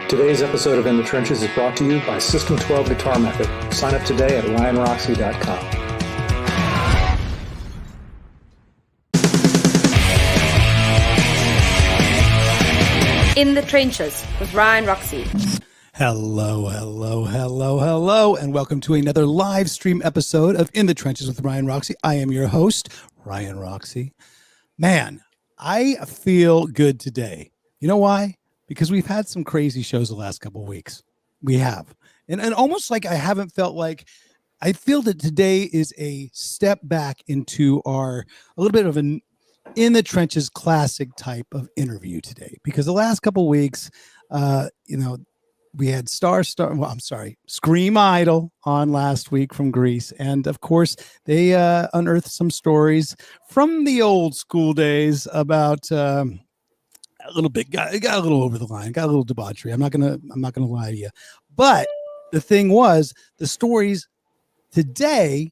Today's episode of In the Trenches is brought to you by System 12 Guitar Method. Sign up today at ryanroxie.com. In the Trenches with Ryan Roxie. Hello, and welcome to another live stream episode of In the Trenches with Ryan Roxie. I am your host, Ryan Roxie. Man, I feel good today. You know why? Because we've had some crazy shows the last couple of weeks. We have. And almost like I haven't felt like, I feel that today is a step back into a little bit of an In the Trenches classic type of interview today. Because the last couple of weeks, we had Scream Idol on last week from Greece. And of course, they unearthed some stories from the old school days about a little bit, got a little over the line, got a little debauchery. I'm not gonna lie to you. But the thing was, the stories today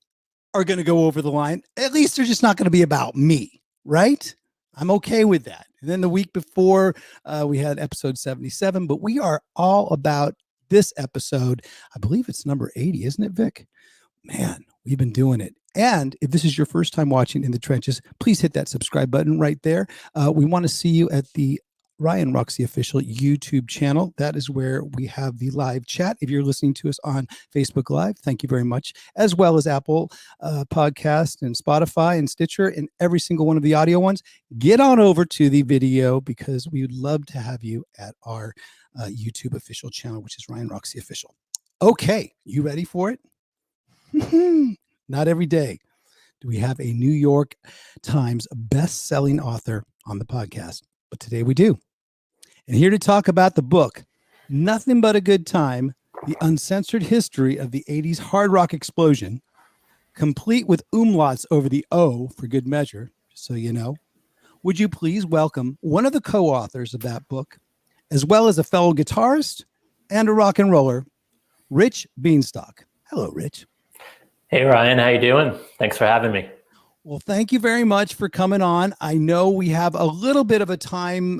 are gonna go over the line. At least they're just not gonna be about me, right? I'm okay with that. And then the week before, we had episode 77, but we are all about this episode. I believe it's number 80, isn't it, Vic? Man, we've been doing it. And if this is your first time watching In the Trenches, please hit that subscribe button right there. We want to see you at the Ryan Roxie official YouTube channel. That is where we have the live chat. If you're listening to us on Facebook Live, thank you very much, as well as Apple Podcast and Spotify and Stitcher and every single one of the audio ones. Get on over to the video because we would love to have you at our YouTube official channel, which is Ryan Roxie Official. Okay, you ready for it? Not every day do we have a New York Times best-selling author on the podcast, but today we do. And here to talk about the book, Nothin But a Good Time, The Uncensored History of the 80s Hard Rock Explosion, complete with umlauts over the O for good measure, so you know. Would you please welcome one of the co-authors of that book, as well as a fellow guitarist and a rock and roller, Rich Bienstock. Hello, Rich. Hey, Ryan, how you doing? Thanks for having me. Well, thank you very much for coming on. I know we have a little bit of a time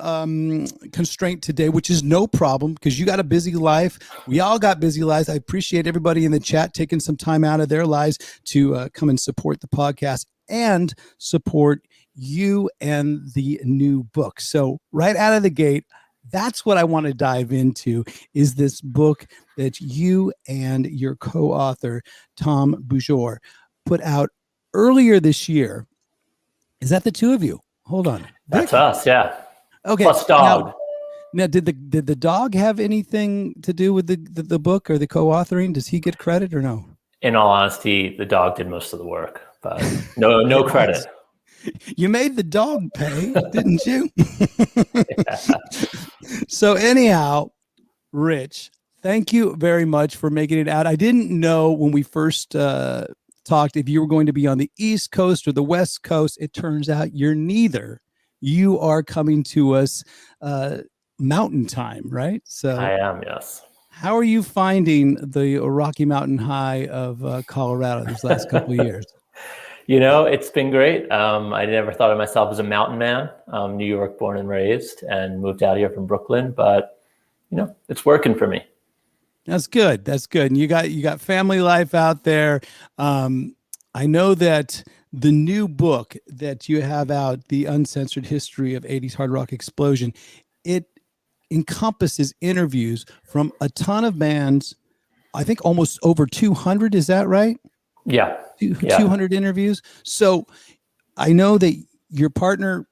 constraint today, which is no problem because you got a busy life. We all got busy lives. I appreciate everybody in the chat taking some time out of their lives to come and support the podcast and support you and the new book. So right out of the gate, that's what I want to dive into, is this book that you and your co-author, Tom Bujor, put out earlier this year. Is that the two of you? Hold on. That's us, yeah. Okay. Plus dog. Now did the dog have anything to do with the book or the co-authoring? Does he get credit or no? In all honesty, the dog did most of the work, but no credit. You made the dog pay, didn't you? So anyhow, Rich, thank you very much for making it out. I didn't know when we first talked if you were going to be on the East Coast or the West Coast. It turns out you're neither. You are coming to us mountain time, right? So I am, yes. How are you finding the Rocky Mountain High of Colorado these last couple of years? You know, it's been great. I never thought of myself as a mountain man. New York born and raised, and moved out here from Brooklyn, but you know, it's working for me. That's good. That's good. And you got family life out there. I know that the new book that you have out, The Uncensored History of 80s Hard Rock Explosion, it encompasses interviews from a ton of bands. I think almost over 200. Is that right? Yeah. 200 interviews. So I know that your partner,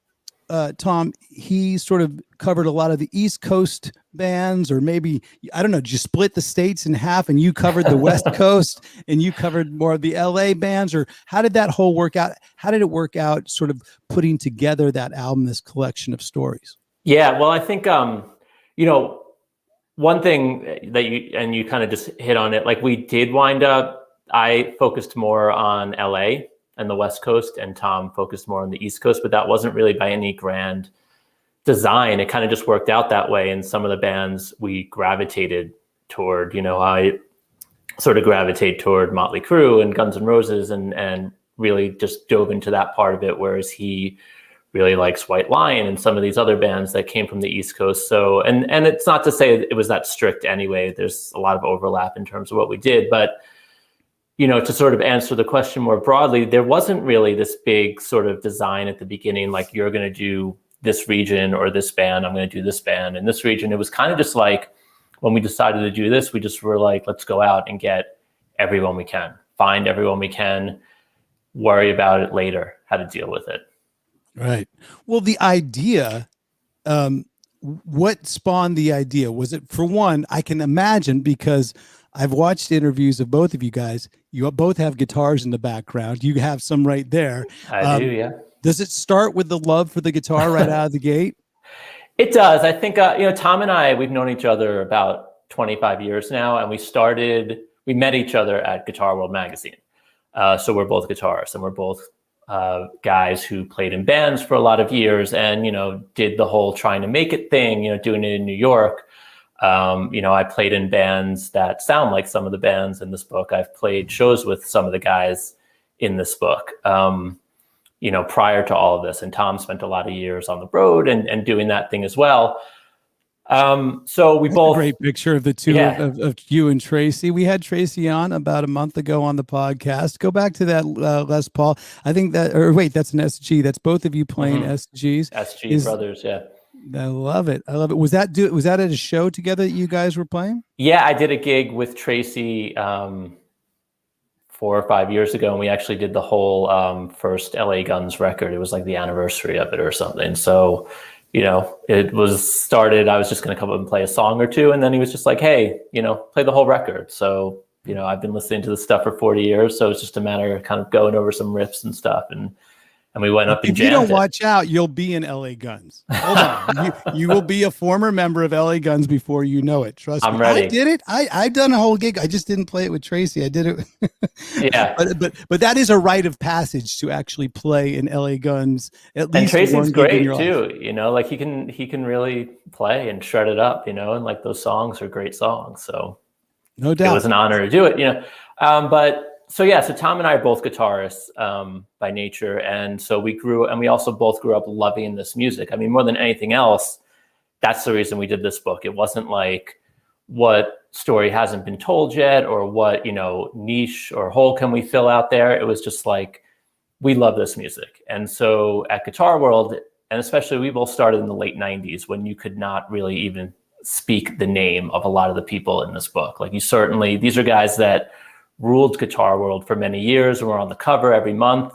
Tom, he sort of covered a lot of the East Coast bands, or maybe, I don't know, did you split the states in half and you covered the West Coast and you covered more of the LA bands, or how did that whole work out? How did it work out sort of putting together that album, this collection of stories? Yeah, well, I think, you know, one thing that you kind of just hit on it, like we did wind up, I focused more on LA and the West Coast, and Tom focused more on the East Coast, but that wasn't really by any grand design. It kind of just worked out that way. And some of the bands we gravitated toward, you know, I sort of gravitate toward Motley Crue and Guns N' Roses and really just dove into that part of it, whereas he really likes White Lion and some of these other bands that came from the East Coast. So, and it's not to say it was that strict anyway. There's a lot of overlap in terms of what we did, but to sort of answer the question more broadly, there wasn't really this big sort of design at the beginning, like you're going to do this region or this band, I'm going to do this band in this region. It was kind of just like, when we decided to do this, we just were like, let's go out and get everyone we can, find everyone we can, worry about it later, how to deal with it. Right. Well, the idea, what spawned the idea? Was it, for one, I can imagine, because I've watched interviews of both of you guys. You both have guitars in the background. You have some right there. I do, yeah. Does it start with the love for the guitar right out of the gate? It does. I think, Tom and I, we've known each other about 25 years now, and we met each other at Guitar World magazine. So we're both guitarists, and we're both guys who played in bands for a lot of years and, did the whole trying to make it thing, doing it in New York. I played in bands that sound like some of the bands in this book. I've played shows with some of the guys in this book, prior to all of this. And Tom spent a lot of years on the road and doing that thing as well. So we both, a great picture of the two of you and Tracy. We had Tracy on about a month ago on the podcast. Go back to that Les Paul. I think that's an SG. That's both of you playing SGs. SG brothers, yeah. I love it. Was that at a show together that you guys were playing? Yeah, I did a gig with Tracy 4 or 5 years ago, and we actually did the whole first LA Guns record. It was like the anniversary of it or something. So, it was started, I was just going to come up and play a song or two, and then he was just like, hey, play the whole record. So, I've been listening to this stuff for 40 years, so it's just a matter of kind of going over some riffs and stuff, and we went up and if you don't watch out, you'll be in LA Guns. Hold on. you will be a former member of LA Guns before you know it. Trust me. I'm ready. I did it. I've done a whole gig. I just didn't play it with Tracy. I did it. Yeah. But that is a rite of passage to actually play in LA Guns. At least. And Tracy's great too. Like he can really play and shred it up, and like those songs are great songs. So no doubt. It was an honor to do it, So Tom and I are both guitarists by nature. And so we also both grew up loving this music. I mean, more than anything else, that's the reason we did this book. It wasn't like what story hasn't been told yet or what, niche or hole can we fill out there. It was just like, we love this music. And so at Guitar World, and especially we both started in the late 90s when you could not really even speak the name of a lot of the people in this book. Like these are guys that ruled Guitar World for many years and were on the cover every month.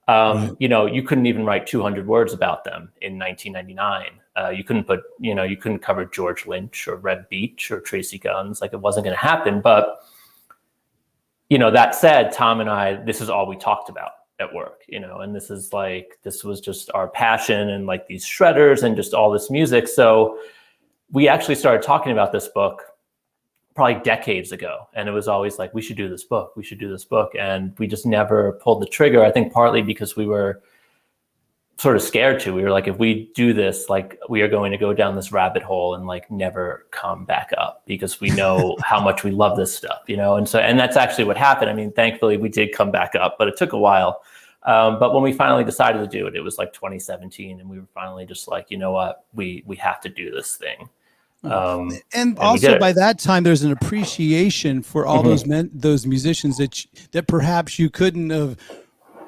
You couldn't even write 200 words about them in 1999. You couldn't cover George Lynch or Red Beach or Tracy Guns. Like it wasn't going to happen. But, that said, Tom and I, this is all we talked about at work, and this was just our passion and like these shredders and just all this music. So we actually started talking about this book probably decades ago. And it was always like, we should do this book. And we just never pulled the trigger. I think partly because we were sort of scared to. We were like, if we do this, like we are going to go down this rabbit hole and like never come back up because we know how much we love this stuff, and that's actually what happened. I mean, thankfully we did come back up, but it took a while. But when we finally decided to do it, it was like 2017. And we were finally just like, you know what, we have to do this thing. And also by that time, there's an appreciation for all those musicians that perhaps you couldn't have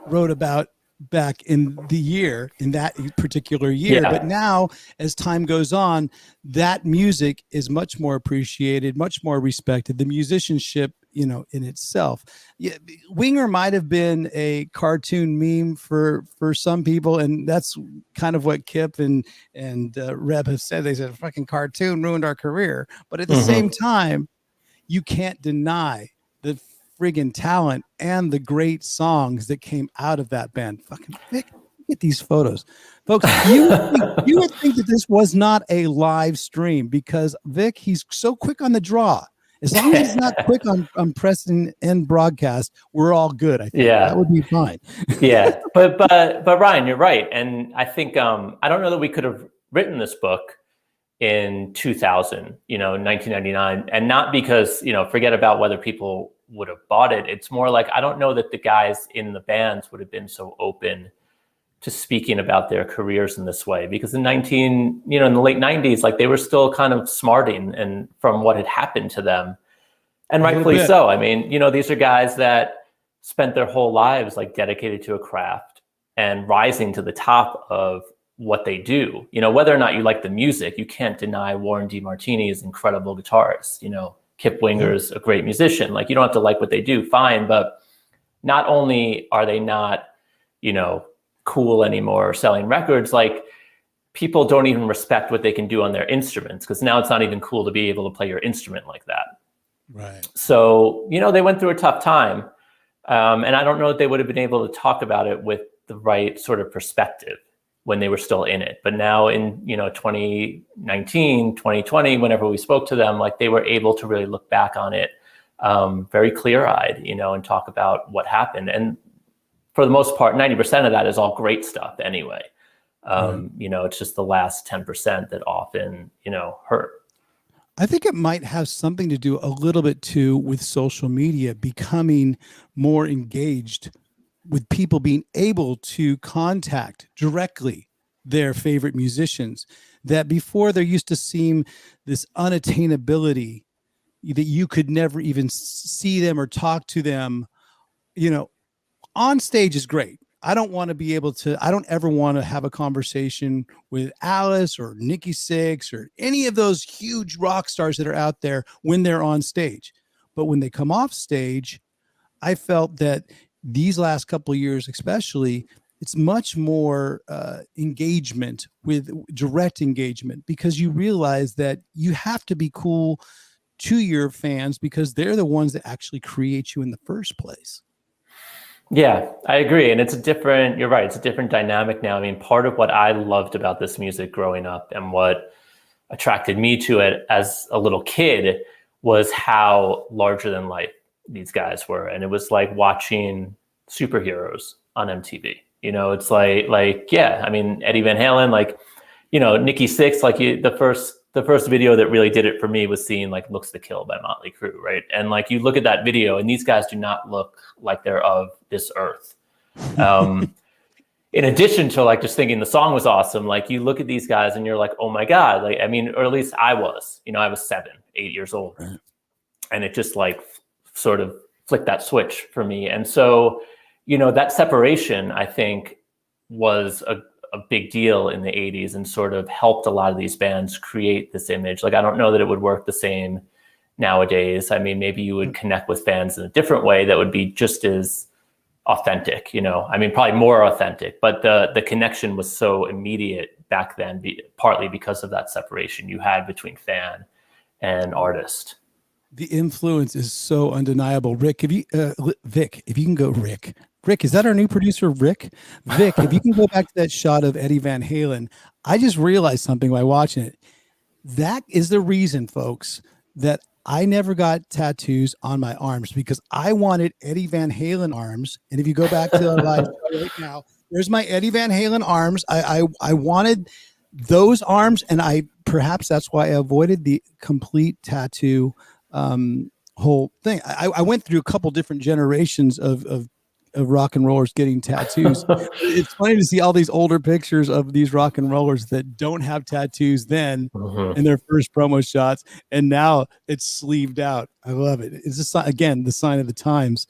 wrote about back in that particular year. Yeah. But now, as time goes on, that music is much more appreciated, much more respected. The musicianship, in itself. Yeah, Winger might have been a cartoon meme for some people, and that's kind of what Kip and Reb have said. They said, fucking cartoon ruined our career. But at the same time, you can't deny the friggin' talent and the great songs that came out of that band. Fucking Vic, look at these photos. Folks, you would think that this was not a live stream because Vic, he's so quick on the draw. As long as he's not quick on pressing and broadcast, we're all good. I think that would be fine. Yeah, but Ryan, you're right, and I think I don't know that we could have written this book in 2000, 1999, and not because forget about whether people would have bought it. It's more like, I don't know that the guys in the bands would have been so open to speaking about their careers in this way, because in the late 90s, like they were still kind of smarting and from what had happened to them, and rightfully so. I mean, these are guys that spent their whole lives like dedicated to a craft and rising to the top of what they do. Whether or not you like the music, you can't deny Warren DeMartini is an incredible guitarist. Kip Winger's a great musician. Like, you don't have to like what they do, fine, but not only are they not, cool anymore or selling records, like people don't even respect what they can do on their instruments, because now it's not even cool to be able to play your instrument like that. Right. So, they went through a tough time. And I don't know if they would have been able to talk about it with the right sort of perspective when they were still in it. But now in, 2019, 2020, whenever we spoke to them, like they were able to really look back on it very clear-eyed, and talk about what happened. And for the most part, 90% of that is all great stuff anyway. It's just the last 10% that often, hurt. I think it might have something to do a little bit too with social media becoming more engaged, with people being able to contact directly their favorite musicians, that before there used to seem this unattainability, that you could never even see them or talk to them. On stage is great. I don't ever want to have a conversation with Alice or Nikki Sixx or any of those huge rock stars that are out there when they're on stage. But when they come off stage, I felt that these last couple of years, especially, it's much more engagement, with direct engagement, because you realize that you have to be cool to your fans because they're the ones that actually create you in the first place. Yeah, I agree. And you're right. It's a different dynamic now. I mean, part of what I loved about this music growing up and what attracted me to it as a little kid was how larger than life these guys were. And it was like watching superheroes on MTV. It's like, yeah, I mean, Eddie Van Halen, like, Nikki Sixx, like the first video that really did it for me was seeing like Looks to Kill by Motley Crue, right? And like you look at that video and these guys do not look like they're of this earth. In addition to like just thinking the song was awesome, like you look at these guys and you're like, oh my God, like, I mean, or at least I was 7, 8 years old. Right. And it just like sort of flicked that switch for me. And so, that separation, I think, was a big deal in the 80s and sort of helped a lot of these bands create this image. Like, I don't know that it would work the same nowadays. I mean, maybe you would connect with fans in a different way that would be just as authentic, I mean, probably more authentic, but the connection was so immediate back then, partly because of that separation you had between fan and artist. The influence is so undeniable. Rick, Vic, if you can go, Rick, is that our new producer, Rick? Vic, if you can go back to that shot of Eddie Van Halen, I just realized something by watching it. That is the reason, folks, that I never got tattoos on my arms, because I wanted Eddie Van Halen arms. And if you go back to the live show right now, there's my Eddie Van Halen arms. I wanted those arms, and perhaps that's why I avoided the complete tattoo whole thing. I went through a couple different generations of rock and rollers getting tattoos. It's funny to see all these older pictures of these rock and rollers that don't have tattoos then in their first promo shots, and now it's sleeved out. I love it. It's just, again, the sign of the times.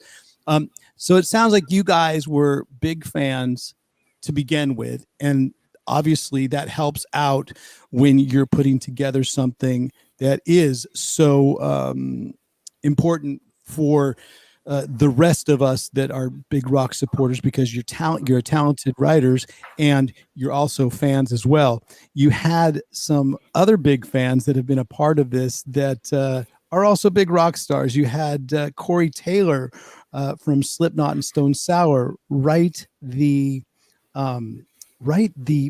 So it sounds like you guys were big fans to begin with, and obviously that helps out when you're putting together something that is so important for the rest of us that are big rock supporters, because you're talented writers and you're also fans as well. You had some other big fans that have been a part of this that are also big rock stars. You had Corey Taylor from Slipknot and Stone Sour write the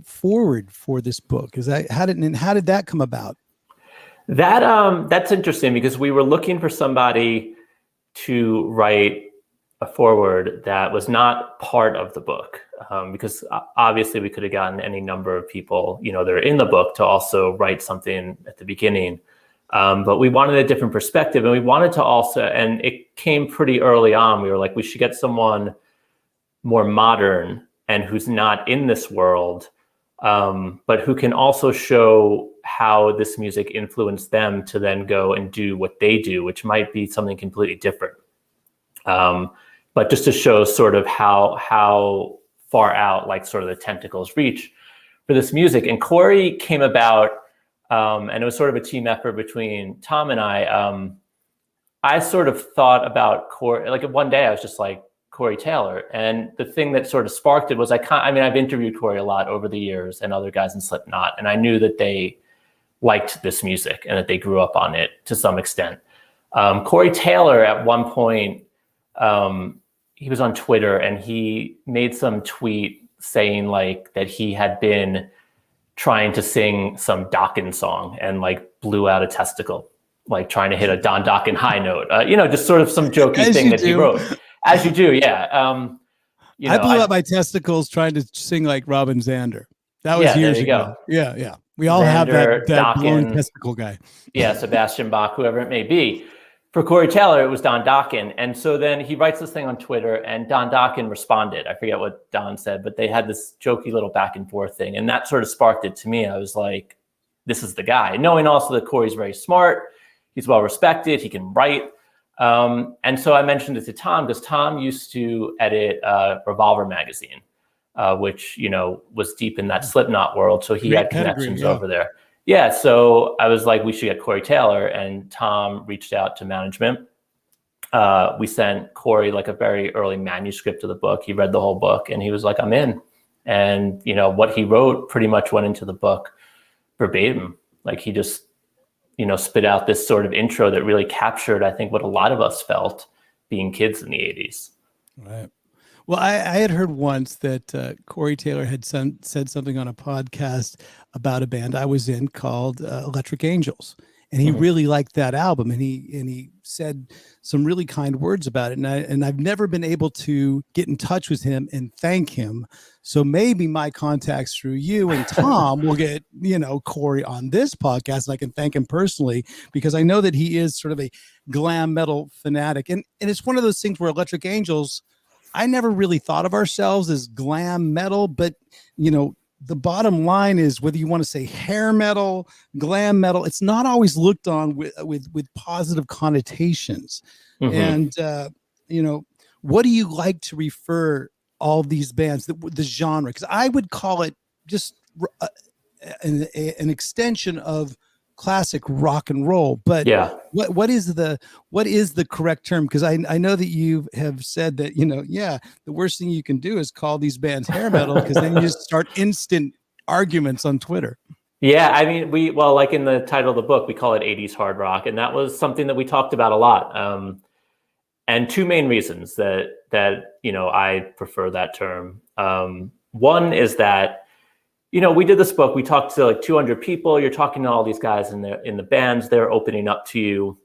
foreword for this book. How did that come about? That's interesting, because we were looking for somebody to write a foreword that was not part of the book, because obviously we could have gotten any number of people, that are in the book to also write something at the beginning. But we wanted a different perspective, and we wanted to also, and it came pretty early on. We were like, we should get someone more modern and who's not in this world, but who can also show how this music influenced them to then go and do what they do, which might be something completely different. But just to show sort of how far out, like, sort of the tentacles reach for this music. And Corey came about, and it was sort of a team effort between Tom and I. I sort of thought about Corey, like one day I was just like, Corey Taylor. And the thing that sort of sparked it was I've interviewed Corey a lot over the years and other guys in Slipknot, and I knew that they liked this music and that they grew up on it to some extent. Corey Taylor, at one point, he was on Twitter and he made some tweet saying like that he had been trying to sing some Dokken song and like blew out a testicle, like trying to hit a Don Dokken high note, just sort of some jokey thing that he wrote. As you do, yeah. I blew out my testicles trying to sing like Robin Zander. That was years ago. Yeah. We all have that blown testicle guy. Yeah, Sebastian Bach, whoever it may be. For Corey Taylor, it was Don Dokken. And so then he writes this thing on Twitter, and Don Dokken responded. I forget what Don said, but they had this jokey little back and forth thing. And that sort of sparked it to me. I was like, this is the guy. Knowing also that Corey's very smart, he's well respected, he can write. And so I mentioned it to Tom because Tom used to edit Revolver magazine, which, was deep in that Slipknot world. So he had connections over there. Yeah. So I was like, we should get Corey Taylor, and Tom reached out to management. We sent Corey like a very early manuscript of the book. He read the whole book and he was like, I'm in. And, what he wrote pretty much went into the book verbatim. Like he just, spit out this sort of intro that really captured, I think, what a lot of us felt being kids in the 80s. Right. Well, I had heard once that Corey Taylor had said something on a podcast about a band I was in called Electric Angels. And he really liked that album, and he said some really kind words about it. And I've never been able to get in touch with him and thank him. So maybe my contacts through you and Tom will get, Corey on this podcast, and I can thank him personally, because I know that he is sort of a glam metal fanatic. And it's one of those things where Electric Angels, I never really thought of ourselves as glam metal, but the bottom line is, whether you want to say hair metal, glam metal, it's not always looked on with positive connotations. And what do you like to refer all these bands, the genre? Because I would call it just an extension of classic rock and roll, but what is the correct term? Because I know that you have said that the worst thing you can do is call these bands hair metal, because then you just start instant arguments on Twitter. Yeah, I mean, like in the title of the book, we call it 80s hard rock, and that was something that we talked about a lot. And two main reasons that I prefer that term. One is that we did this book. We talked to like 200 people. You're talking to all these guys in the bands. They're opening up to you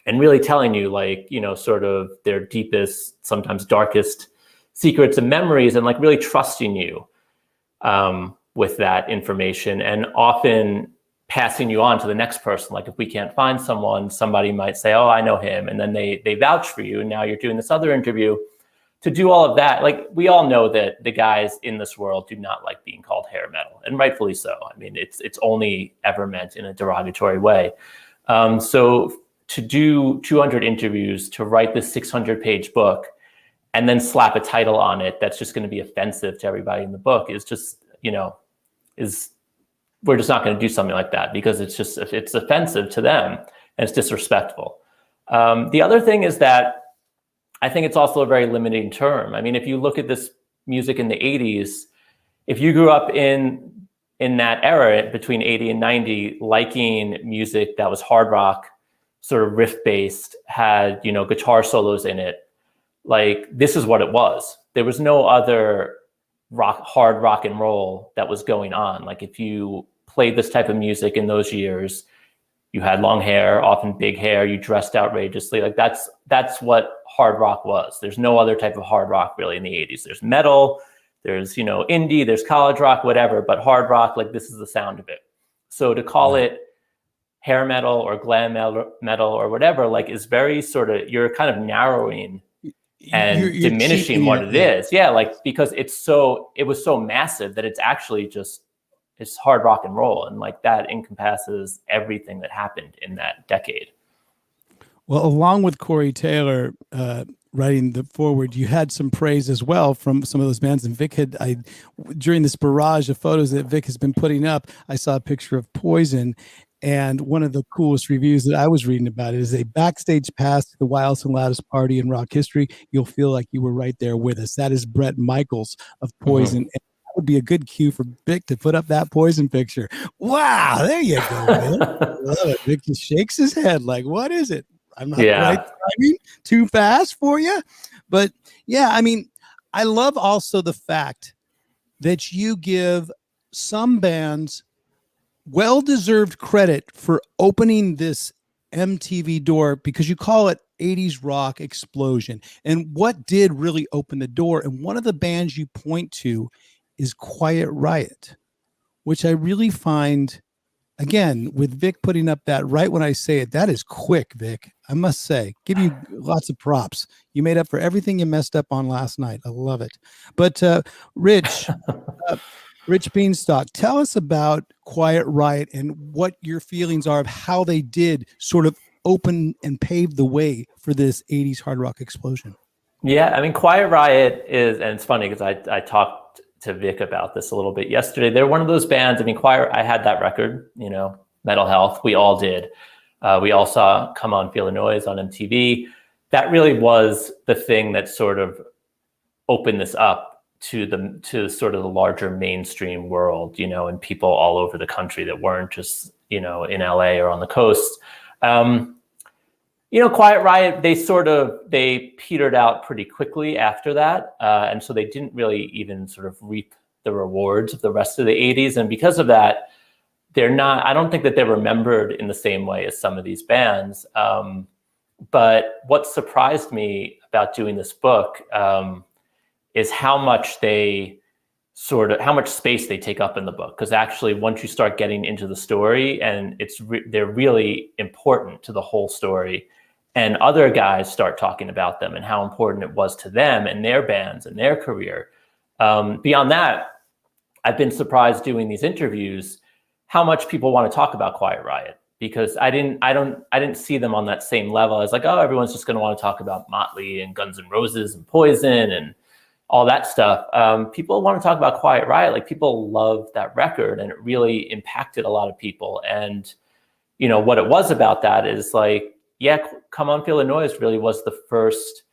and really telling you, like, sort of their deepest, sometimes darkest secrets and memories, and like really trusting you with that information, and often passing you on to the next person. Like if we can't find someone, somebody might say, oh, I know him. And then they vouch for you. And now you're doing this other interview. To do all of that, like, we all know that the guys in this world do not like being called hair metal, and rightfully so. I mean, it's only ever meant in a derogatory way. So to do 200 interviews, to write this 600-page book, and then slap a title on it that's just going to be offensive to everybody in the book is just, we're just not going to do something like that, because it's offensive to them and it's disrespectful. The other thing is that I think it's also a very limiting term. I mean, if you look at this music in the 80s, if you grew up in that era between 80 and 90, liking music that was hard rock, sort of riff based, had, guitar solos in it, like, this is what it was. There was no other hard rock and roll that was going on. Like, if you played this type of music in those years, you had long hair, often big hair, you dressed outrageously. Like, that's what hard rock was. There's no other type of hard rock really in the 80s. There's metal, there's, indie, there's college rock, whatever, but hard rock, like, this is the sound of it. So to call it hair metal or glam metal or whatever, like is very sort of, you're kind of narrowing and You're diminishing what it is. Yeah, like because it was so massive that it's actually just, it's hard rock and roll, and like that encompasses everything that happened in that decade. Well, along with Corey Taylor writing the foreword, you had some praise as well from some of those bands. And Vic during this barrage of photos that Vic has been putting up, I saw a picture of Poison. And one of the coolest reviews that I was reading about it is a backstage pass to the wildest and loudest party in rock history. You'll feel like you were right there with us. That is Brett Michaels of Poison. And that would be a good cue for Vic to put up that Poison picture. Wow, there you go, man. Love it. Vic just shakes his head like, what is it? I'm not right timing, too fast for you. But yeah, I mean, I love also the fact that you give some bands well-deserved credit for opening this MTV door, because you call it 80s rock explosion. And what did really open the door? And one of the bands you point to is Quiet Riot, which I really find, again, with Vic putting up that right when I say it, that is quick, Vic. I must say, give you lots of props. You made up for everything you messed up on last night. I love it. But Rich Bienstock, tell us about Quiet Riot and what your feelings are of how they did sort of open and pave the way for this 80s hard rock explosion. Yeah, I mean, Quiet Riot is, and it's funny because I talked to Vic about this a little bit yesterday. They're one of those bands. I mean, I had that record, Metal Health. We all did. We all saw Come On Feel the Noise on MTV. That really was the thing that sort of opened this up to sort of the larger mainstream world, and people all over the country that weren't just, in LA or on the coast. Quiet Riot, they petered out pretty quickly after that. And so they didn't really even sort of reap the rewards of the rest of the 80s. And because of that, I don't think that they're remembered in the same way as some of these bands. But what surprised me about doing this book is how much space they take up in the book. Because actually, once you start getting into the story, and they're really important to the whole story, and other guys start talking about them and how important it was to them and their bands and their career. Beyond that, I've been surprised doing these interviews how much people want to talk about Quiet Riot, because I didn't see them on that same level. I was like, oh, everyone's just going to want to talk about Motley and Guns N' Roses and Poison and all that stuff. People want to talk about Quiet Riot. Like, people love that record, and it really impacted a lot of people. And, what it was about that is like, yeah, Come On Feel the Noise really was the first,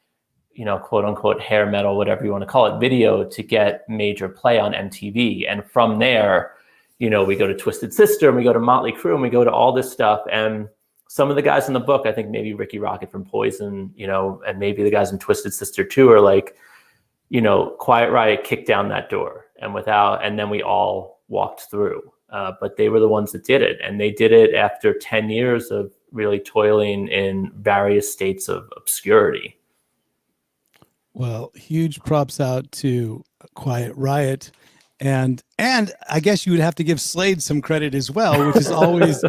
quote unquote, hair metal, whatever you want to call it, video to get major play on MTV. And from there, we go to Twisted Sister, and we go to Motley Crue, and we go to all this stuff. And some of the guys in the book, I think maybe Ricky Rocket from Poison, and maybe the guys in Twisted Sister too, are like, Quiet Riot kicked down that door, and then we all walked through. But they were the ones that did it. And they did it after 10 years of really toiling in various states of obscurity. Well, huge props out to Quiet Riot. And I guess you would have to give Slade some credit as well, which is always,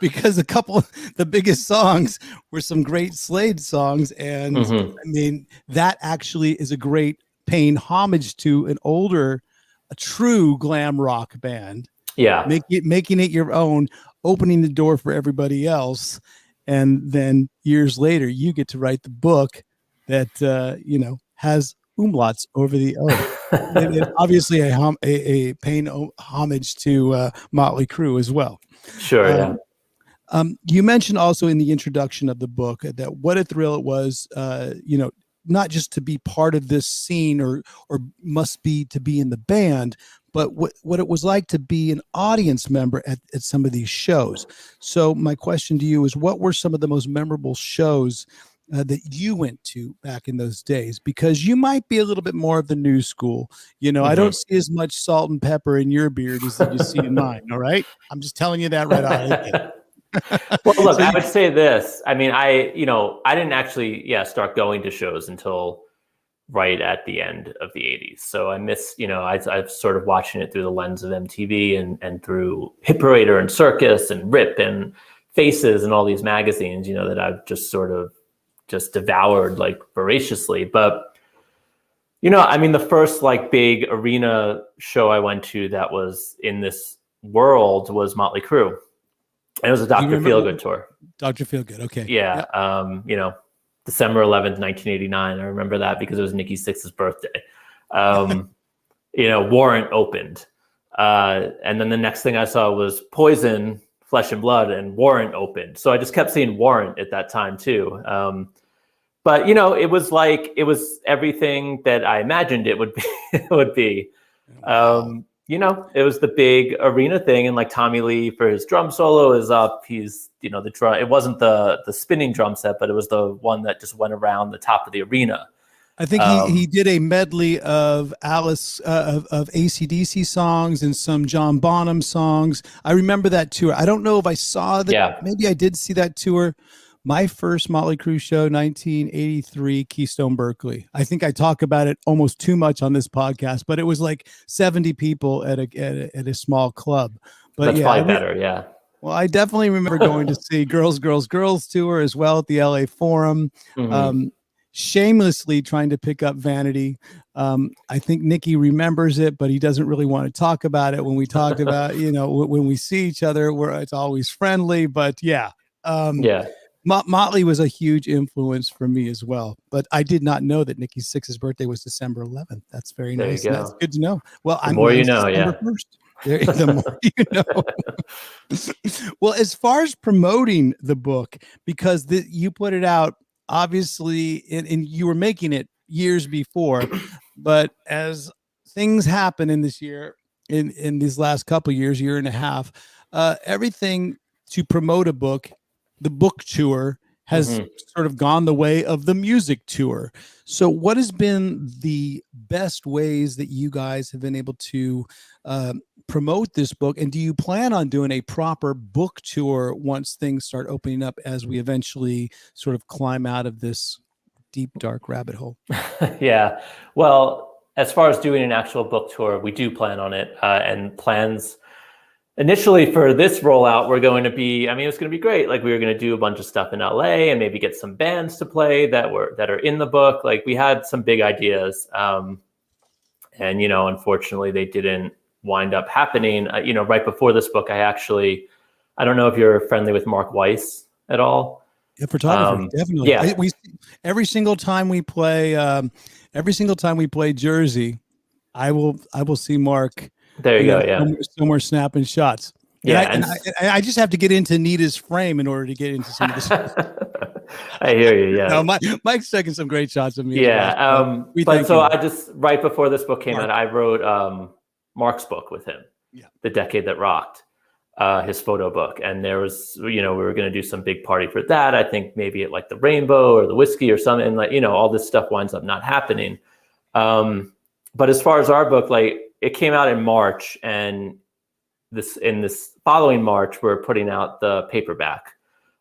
because the biggest songs were some great Slade songs. And I mean, that actually is a great paying homage to a true glam rock band. Yeah. Making it your own, opening the door for everybody else. And then years later, you get to write the book that, has umlauts over the O. And obviously a paying homage to Motley Crue as well. Sure, yeah. You mentioned also in the introduction of the book that what a thrill it was, not just to be part of this scene or must be to be in the band, but what it was like to be an audience member at some of these shows. So my question to you is, what were some of the most memorable shows that you went to back in those days? Because you might be a little bit more of the new school. I don't see as much salt and pepper in your beard as you see in mine. All right. I'm just telling you that right out. Well, look, I would say this. I mean, I didn't actually, start going to shows until right at the end of the 80s. So I miss, I've sort of watching it through the lens of MTV and through Hit Parader and Circus and RIP and, faces in all these magazines, you know, that I've just sort of just devoured like voraciously. But, you know, I mean, the first like big arena show I went to that was in this world was Motley Crue. And it was a Dr. Feelgood tour. Dr. Feelgood, okay. Yeah. Yep. You know, December 11th, 1989. I remember that because it was Nikki Sixx's birthday. You know, Warrant opened. And then the next thing I saw was Poison, Flesh and Blood, and Warrant opened. So I just kept seeing Warrant at that time too. But, you know, it was everything that I imagined it would be. It would be. You know, it was the big arena thing, and like Tommy Lee for his drum solo is up. He's, you know, the drum. It wasn't the spinning drum set, but it was the one that just went around the top of the arena. I think he did a medley of Alice of AC/DC songs and some John Bonham songs. I remember that tour. I don't know if I saw that. Yeah. Maybe I did see that tour. My first Motley Crue show, 1983, Keystone Berkeley. I think I talk about it almost too much on this podcast, but it was like 70 people at a small club. But that's probably better, yeah. Well, I definitely remember going to see Girls, Girls, Girls tour as well at the LA Forum. Mm-hmm. Shamelessly trying to pick up Vanity. I think Nicky remembers it, but he doesn't really want to talk about it. When we talked about, you know, when we see each other, it's always friendly. But yeah. Motley was a huge influence for me as well, but I did not know that Nikki Sixx's birthday was December 11th. That's very nice. That's good to know. Well, the more you know, December 1st. The more you know. Well, as far as promoting the book, because you put it out, obviously, and you were making it years before, but as things happen in this year, in these last couple of years, year and a half, everything to promote a book, the book tour has sort of gone the way of the music tour. So what has been the best ways that you guys have been able to promote this book? And do you plan on doing a proper book tour once things start opening up as we eventually sort of climb out of this deep, dark rabbit hole? Yeah. Well, as far as doing an actual book tour, we do plan on it, and plans initially for this rollout were going to be, I mean, it's going to be great. Like we were going to do a bunch of stuff in LA and maybe get some bands to play that are in the book. Like we had some big ideas. And, you know, unfortunately they didn't wind up happening. You know, right before this book, I don't know if you're friendly with Mark Weiss at all. Yeah, photography, definitely. Yeah. Every single time we play Jersey, I will see Mark. There you go. Yeah. Somewhere snapping shots. Yeah. And I just have to get into Nita's frame in order to get into some of this. I hear you. Yeah. No, Mike's taking some great shots of me. Yeah. But so I just, right before this book came out, I wrote Mark's book with him. Yeah. The Decade That Rocked, his photo book. And there was, you know, we were going to do some big party for that. I think maybe at like the Rainbow or the Whiskey or something, like, you know, all this stuff winds up not happening. But as far as our book, like, it came out in March, and in this following March, we're putting out the paperback.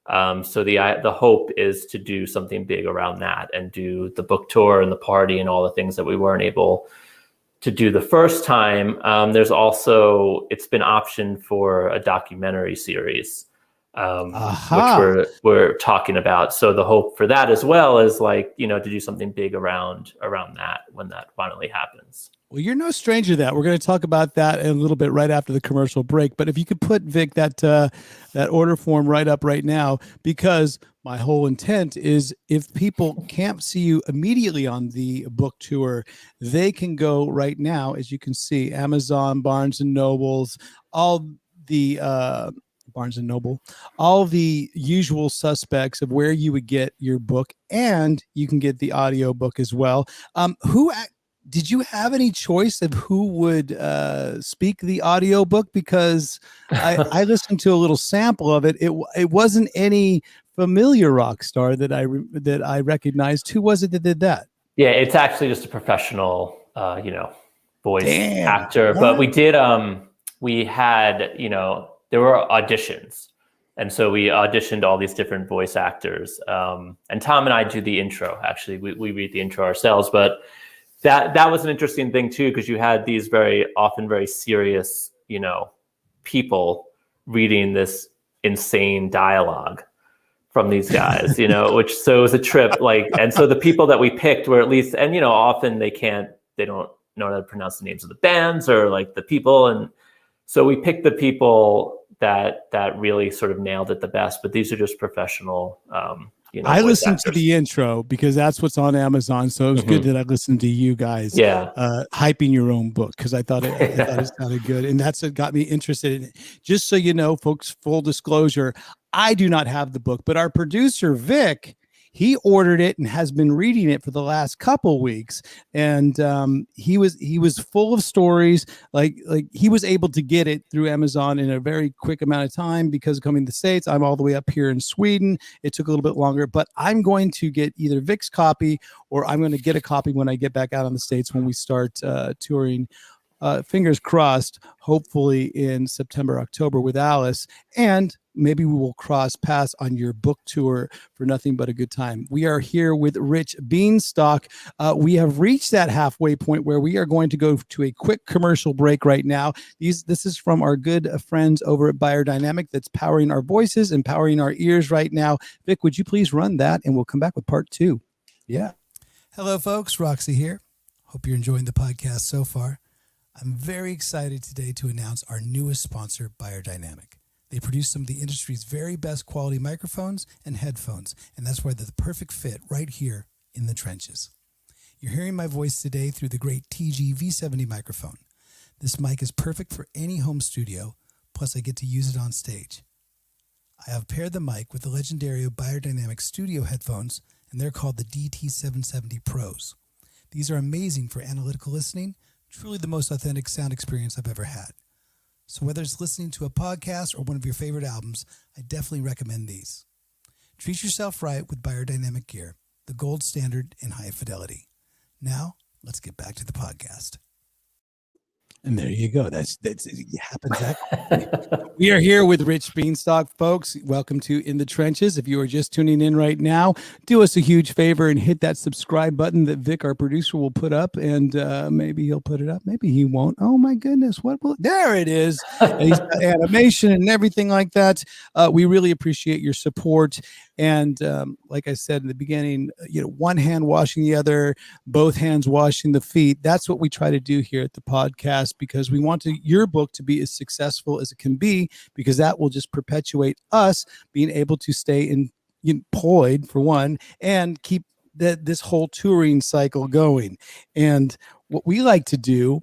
So the hope is to do something big around that and do the book tour and the party and all the things that we weren't able to do the first time. There's also, it's been optioned for a documentary series, which we're talking about. So the hope for that as well is, like, you know, to do something big around that when that finally happens. Well, you're no stranger to that. We're going to talk about that in a little bit right after the commercial break. But if you could put, Vic, that order form right up right now, because my whole intent is if people can't see you immediately on the book tour, they can go right now, as you can see, Amazon, Barnes and Nobles, all the Barnes and Noble, all the usual suspects of where you would get your book, and you can get the audio book as well. Did you have any choice of who would speak the audiobook? Because I listened to a little sample of it. It wasn't any familiar rock star that I recognized. Who was it that did that? Yeah, it's actually just a professional, voice actor. But we did. We had, there were auditions, and so we auditioned all these different voice actors. And Tom and I do the intro. Actually, we read the intro ourselves, but. That was an interesting thing too, because you had these very often very serious, people reading this insane dialogue from these guys, you know, so it was a trip. Like, and so the people that we picked were at least, and, you know, often they don't know how to pronounce the names of the bands or like the people. And so we picked the people that really sort of nailed it the best, but these are just professional, you know, I listened actors. to the intro because that's what's on Amazon. So it was good that I listened to you guys hyping your own book, because I thought it sounded good. And that's what got me interested in it. Just so you know, folks, full disclosure, I do not have the book, but our producer, Vic, he ordered it and has been reading it for the last couple weeks. And he was full of stories. Like he was able to get it through Amazon in a very quick amount of time because coming to the States, I'm all the way up here in Sweden. It took a little bit longer, but I'm going to get either Vic's copy or I'm going to get a copy when I get back out on the States when we start touring. Fingers crossed, hopefully in September, October with Alice. And maybe we will cross paths on your book tour for Nothing But a Good Time. We are here with Rich Bienstock. We have reached that halfway point where we are going to go to a quick commercial break right now. This is from our good friends over at Beyerdynamic that's powering our voices and powering our ears right now. Vic, would you please run that? And we'll come back with part 2. Yeah. Hello, folks. Roxie here. Hope you're enjoying the podcast so far. I'm very excited today to announce our newest sponsor, Beyerdynamic. They produce some of the industry's very best quality microphones and headphones, and that's why they're the perfect fit right here in the trenches. You're hearing my voice today through the great TG V70 microphone. This mic is perfect for any home studio, plus I get to use it on stage. I have paired the mic with the legendary Beyerdynamic studio headphones, and they're called the DT770 Pros. These are amazing for analytical listening, truly the most authentic sound experience I've ever had. So whether it's listening to a podcast or one of your favorite albums, I definitely recommend these. Treat yourself right with Beyerdynamic gear, the gold standard in high fidelity. Now, let's get back to the podcast. And there you go. It happens that quickly. We are here with Rich Bienstock, folks. Welcome to In the Trenches. If you are just tuning in right now, do us a huge favor and hit that subscribe button that Vic, our producer, will put up. And maybe he'll put it up. Maybe he won't. Oh, my goodness. There it is. And he's got animation and everything like that. We really appreciate your support. And like I said in the beginning, one hand washing the other, both hands washing the feet. That's what we try to do here at the podcast, because we want your book to be as successful as it can be, because that will just perpetuate us being able to stay employed, for one, and keep this whole touring cycle going. And what we like to do,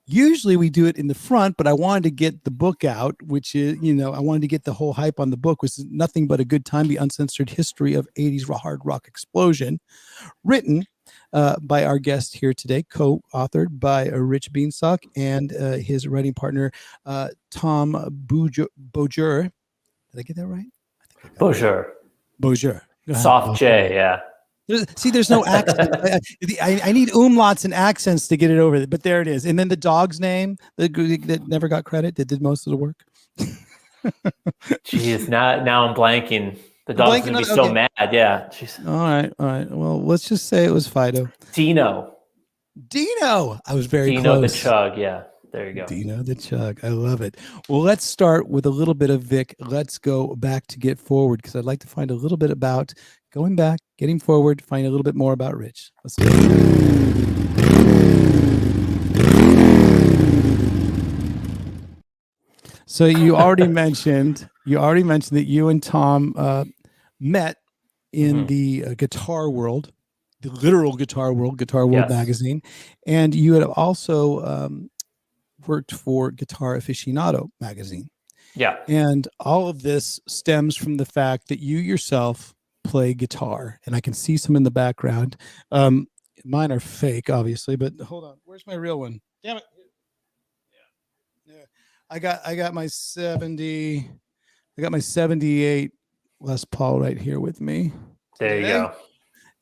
usually we do it in the front, but I wanted to get the book out, which is, I wanted to get the whole hype on the book, which is Nothing But a Good Time, the Uncensored History of 80s Hard Rock Explosion, written by our guest here today, co-authored by Rich Bienstock and his writing partner, Tom Bojur. Did I get that right? Bojur. Soft J, yeah. There's no accent. I need umlauts and accents to get it over, but there it is. And then the dog's name that never got credit, that did most of the work. Jeez, now I'm blanking. The dog's gonna be so mad. Yeah. Jeez. All right. Well, let's just say it was Fido. Dino. I was very close. Dino the Chug. Yeah. There you go. Dino the Chug. I love it. Well, let's start with a little bit of Vic. Let's go back to Get Forward, because I'd like to find a little bit about going back, getting forward, find a little bit more about Rich. Let's do it. So you already mentioned that you and Tom met in the guitar world, the literal guitar world, Yes. magazine, and you had also worked for Guitar Aficionado magazine. Yeah. And all of this stems from the fact that you yourself play guitar, and I can see some in the background. Mine are fake, obviously, but hold on. Where's my real one? Damn it. Yeah. I got my 78 Les Paul right here with me. There you go.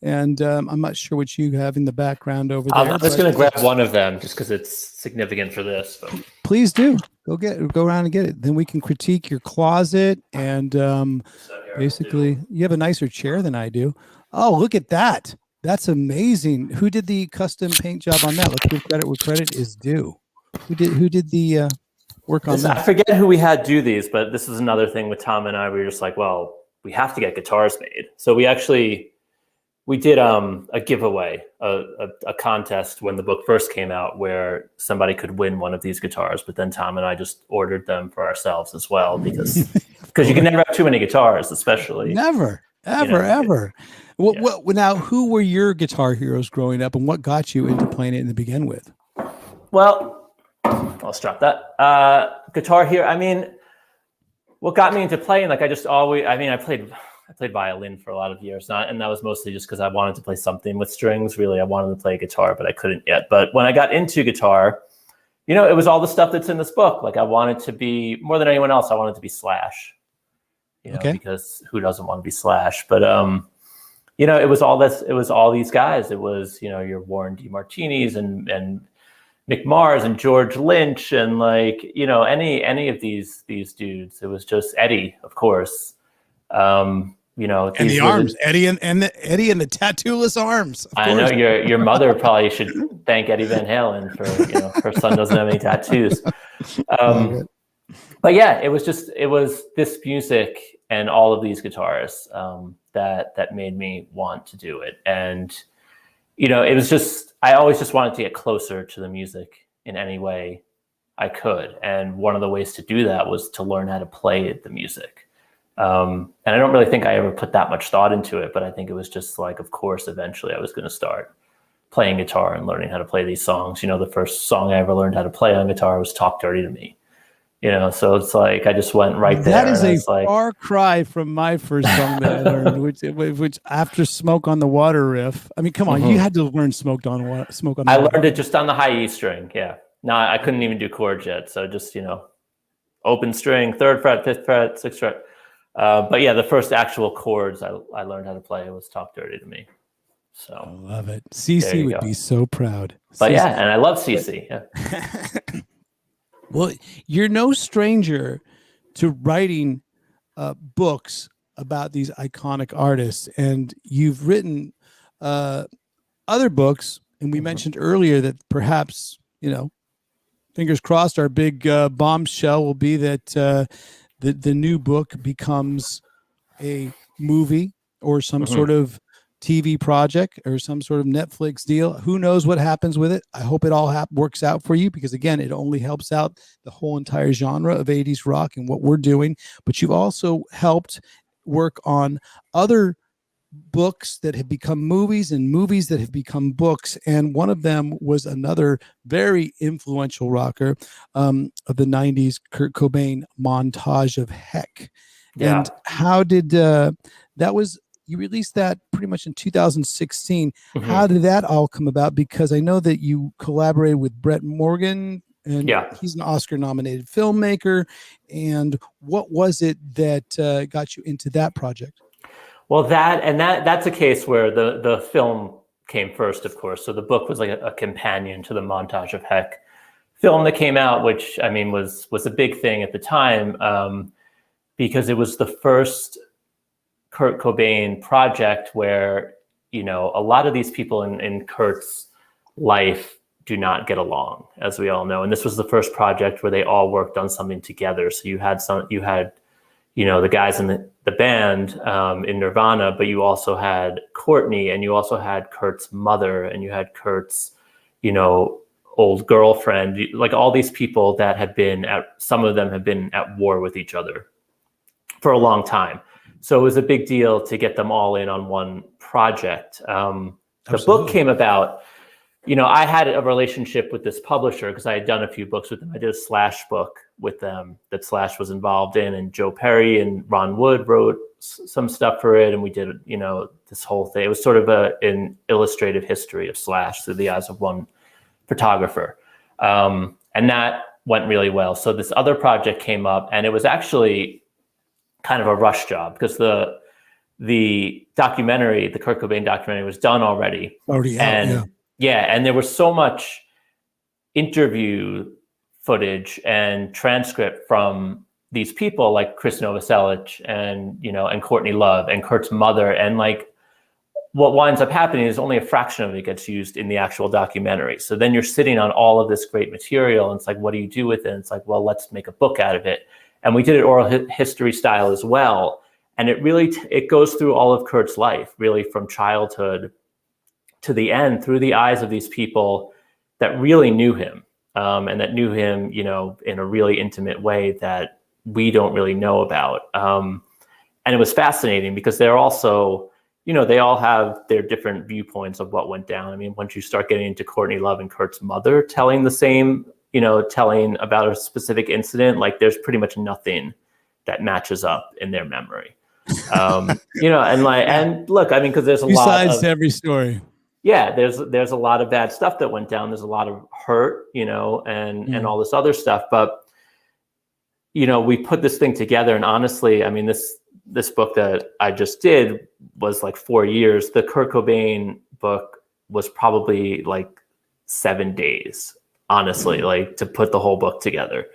And I'm not sure what you have in the background over there. I'm just going to grab one of them just because it's significant for this. But. Please do. Go around and get it. Then we can critique your closet. And basically, you have a nicer chair than I do. Oh, look at that. That's amazing. Who did the custom paint job on that? Let's give credit where credit is due. Who did the work on I this? forget who we had do these, but this is another thing with Tom and I. We were just like, well, we have to get guitars made. So we did a giveaway, a contest when the book first came out, where somebody could win one of these guitars. But then Tom and I just ordered them for ourselves as well, because you can never have too many guitars, especially. Never, ever, ever. Now, who were your guitar heroes growing up, and what got you into playing it to begin with? Well, let's drop that. Guitar hero. I mean, what got me into playing? Like, I played violin for a lot of years, and that was mostly just because I wanted to play something with strings. Really, I wanted to play guitar, but I couldn't yet. But when I got into guitar, it was all the stuff that's in this book. Like, I wanted to be, more than anyone else, I wanted to be Slash. Because who doesn't want to be Slash? But it was all this. It was all these guys. It was your Warren DeMartinis and Mick Mars and George Lynch and any of these dudes. It was just Eddie, of course. And the arms, Eddie and the tattoo-less arms. I know your mother probably should thank Eddie Van Halen for her son doesn't have any tattoos. But yeah, it was this music and all of these guitars that made me want to do it. And it was just, I always just wanted to get closer to the music in any way I could. And one of the ways to do that was to learn how to play the music. And I don't really think I ever put that much thought into it, but I think it was just like, of course, eventually I was going to start playing guitar and learning how to play these songs. The first song I ever learned how to play on guitar was Talk Dirty to Me. So it's like I just went right there. That is a far cry from my first song that I learned, which after Smoke on the Water riff. I mean, come on, you had to learn Smoke on the Water. I learned it just on the high E string. Yeah, no, I couldn't even do chords yet. So just open string, 3rd fret, 5th fret, 6th fret. But yeah, the first actual chords I learned how to play was Talk Dirty to Me. So I love it. CC would be so proud. But yeah, and I love CC. Yeah. Well, you're no stranger to writing books about these iconic artists, and you've written other books. And we mentioned earlier that perhaps, fingers crossed, our big bombshell will be that the new book becomes a movie or some sort of TV project or some sort of Netflix deal. Who knows what happens with it? I hope it all works out for you, because again, it only helps out the whole entire genre of 80s rock and what we're doing. But you've also helped work on other books that have become movies and movies that have become books. And one of them was another very influential rocker of the 90s, Kurt Cobain, Montage of Heck. Yeah. And how did you released that pretty much in 2016. How did that all come about? Because I know that you collaborated with Brett Morgan, and he's an Oscar-nominated filmmaker. And what was it that got you into that project? Well, that's a case where the film came first, of course. So the book was like a companion to the Montage of Heck film that came out, which I mean was a big thing at the time, because it was the first Kurt Cobain project where, a lot of these people in Kurt's life do not get along, as we all know. And this was the first project where they all worked on something together. So you had the guys in the band in Nirvana, but you also had Courtney, and you also had Kurt's mother, and you had Kurt's, old girlfriend, like all these people that some of them have been at war with each other for a long time. So it was a big deal to get them all in on one project. The book came about, I had a relationship with this publisher because I had done a few books with them. I did a Slash book with them that Slash was involved in, and Joe Perry and Ron Wood wrote some stuff for it. And we did, this whole thing. It was sort of an illustrative history of Slash through the eyes of one photographer. And that went really well. So this other project came up, and it was actually kind of a rush job because the documentary, the Kurt Cobain documentary, was done already. And there was so much interview footage and transcript from these people like Chris Novoselic and Courtney Love and Kurt's mother, and like what winds up happening is only a fraction of it gets used in the actual documentary. So then you're sitting on all of this great material, and it's like, what do you do with it? And it's like, well, let's make a book out of it. And we did it oral history style as well. And it really, it goes through all of Kurt's life, really from childhood to the end, through the eyes of these people that really knew him, and that knew him, you know, in a really intimate way that we don't really know about. And it was fascinating because they're also, you know, they all have their different viewpoints of what went down. I mean, once you start getting into Courtney Love and Kurt's mother telling the same, you know, telling about a specific incident, like there's pretty much nothing that matches up in their memory. You know, and like, and look, I mean, because there's a lot of sides to every story. Yeah, there's a lot of bad stuff that went down. There's a lot of hurt, you know, and all this other stuff. But you know, we put this thing together, and honestly, I mean, this book that I just did was like 4 years. The Kurt Cobain book was probably like 7 days, honestly, like to put the whole book together.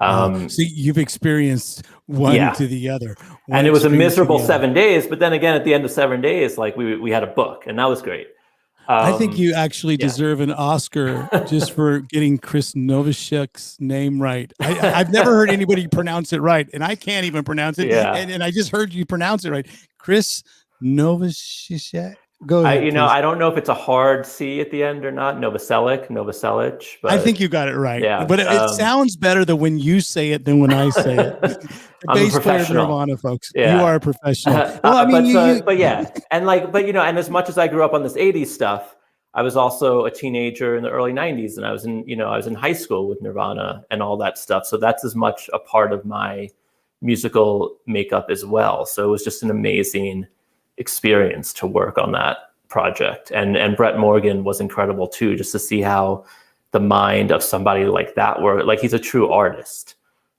So you've experienced one to the other. And it was a miserable 7 days. But then again, at the end of 7 days, like we had a book, and that was great. I think you actually deserve an Oscar just for getting Chris Novoselics's name right. I've never heard anybody pronounce it right, and I can't even pronounce it. Yeah. And I just heard you pronounce it right. Chris Novoselic. Go ahead. You know, I don't know if it's a hard C at the end or not. Novoselic. But I think you got it right. Yeah, but it sounds better than when you say it than when I say it. I'm a professional. Nirvana, folks. Yeah. You are a professional. Well, I mean, but yeah, and like, but you know, and as much as I grew up on this '80s stuff, I was also a teenager in the early '90s, and I was in high school with Nirvana and all that stuff. So that's as much a part of my musical makeup as well. So it was just an amazing experience to work on that project, and Brett Morgan was incredible too, just to see how the mind of somebody like that worked. Like, he's a true artist,